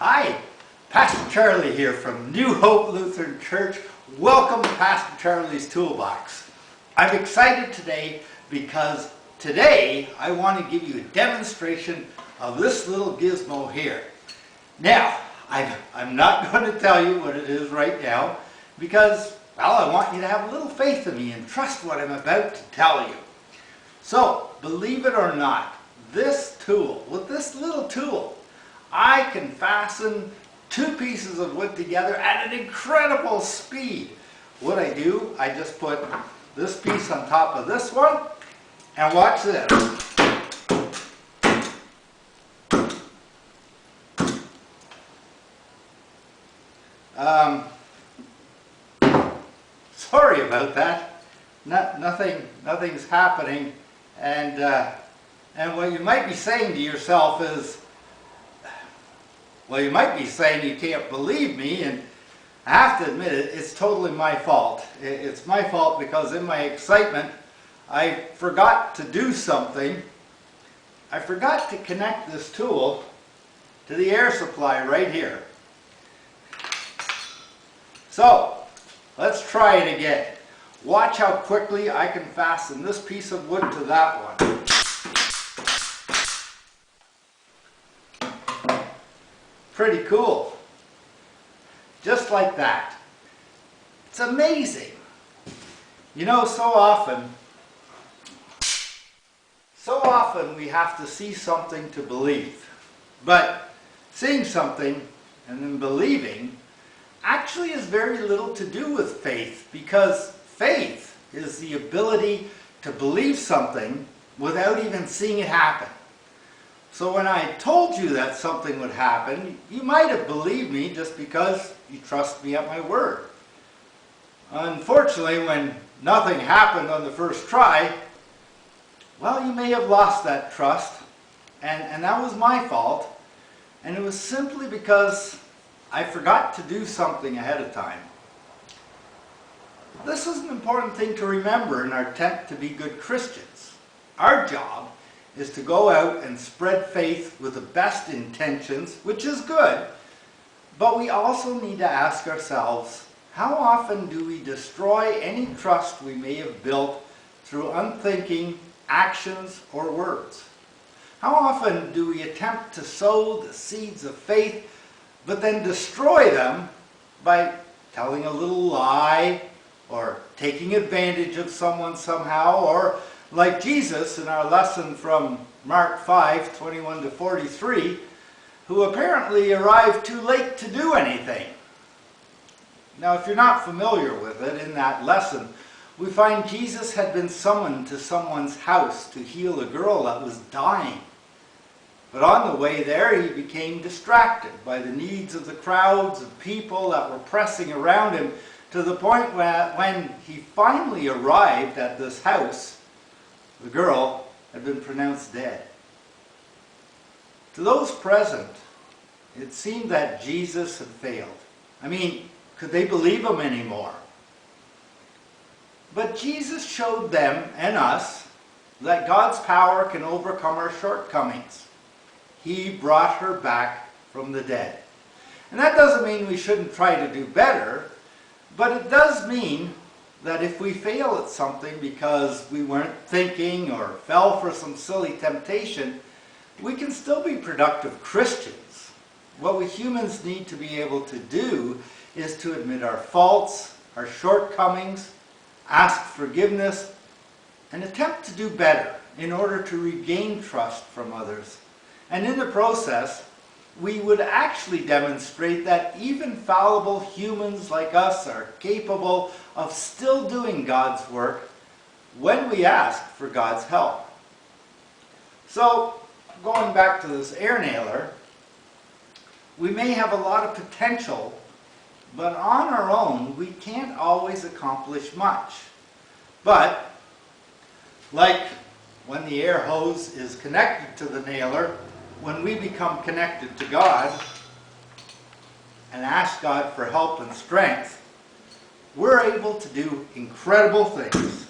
Hi, Pastor Charlie here from New Hope Lutheran Church. Welcome to Pastor Charlie's Toolbox. I'm excited today because today I want to give you a demonstration of this little gizmo here. Now, I'm not going to tell you what it is right now because, well, I want you to have a little faith in me and trust what I'm about to tell you. So, believe it or not, with this little tool, I can fasten two pieces of wood together at an incredible speed. What I do, I just put this piece on top of this one, and watch this. Sorry about that. Nothing's happening, and what you might be saying to yourself is, well, you might be saying you can't believe me, and I have to admit it's totally my fault. It's my fault because in my excitement, I forgot to do something. I forgot to connect this tool to the air supply right here. So, let's try it again. Watch how quickly I can fasten this piece of wood to that one. Pretty cool. Just like that. It's amazing. You know, so often we have to see something to believe. But seeing something and then believing actually has very little to do with faith, because faith is the ability to believe something without even seeing it happen. So when I told you that something would happen, you might have believed me just because you trust me at my word. Unfortunately, when nothing happened on the first try, well, you may have lost that trust, and that was my fault, and it was simply because I forgot to do something ahead of time. This is an important thing to remember in our attempt to be good Christians. Our job is to go out and spread faith with the best intentions, which is good, but we also need to ask ourselves, how often do we destroy any trust we may have built through unthinking actions or words? How often do we attempt to sow the seeds of faith, but then destroy them by telling a little lie, or taking advantage of someone somehow, or like Jesus in our lesson from Mark 5:21 to 43, who apparently arrived too late to do anything. Now, if you're not familiar with it, in that lesson, we find Jesus had been summoned to someone's house to heal a girl that was dying. But on the way there, he became distracted by the needs of the crowds of people that were pressing around him, to the point where, when he finally arrived at this house, the girl had been pronounced dead. To those present, it seemed that Jesus had failed. I mean, could they believe him anymore? But Jesus showed them and us that God's power can overcome our shortcomings. He brought her back from the dead. And that doesn't mean we shouldn't try to do better, but it does mean that if we fail at something because we weren't thinking or fell for some silly temptation, we can still be productive Christians. What we humans need to be able to do is to admit our faults, our shortcomings, ask forgiveness, and attempt to do better in order to regain trust from others. And in the process, we would actually demonstrate that even fallible humans like us are capable of still doing God's work when we ask for God's help. So, going back to this air nailer, we may have a lot of potential, but on our own, we can't always accomplish much. But, like when the air hose is connected to the nailer, when we become connected to God and ask God for help and strength, we're able to do incredible things.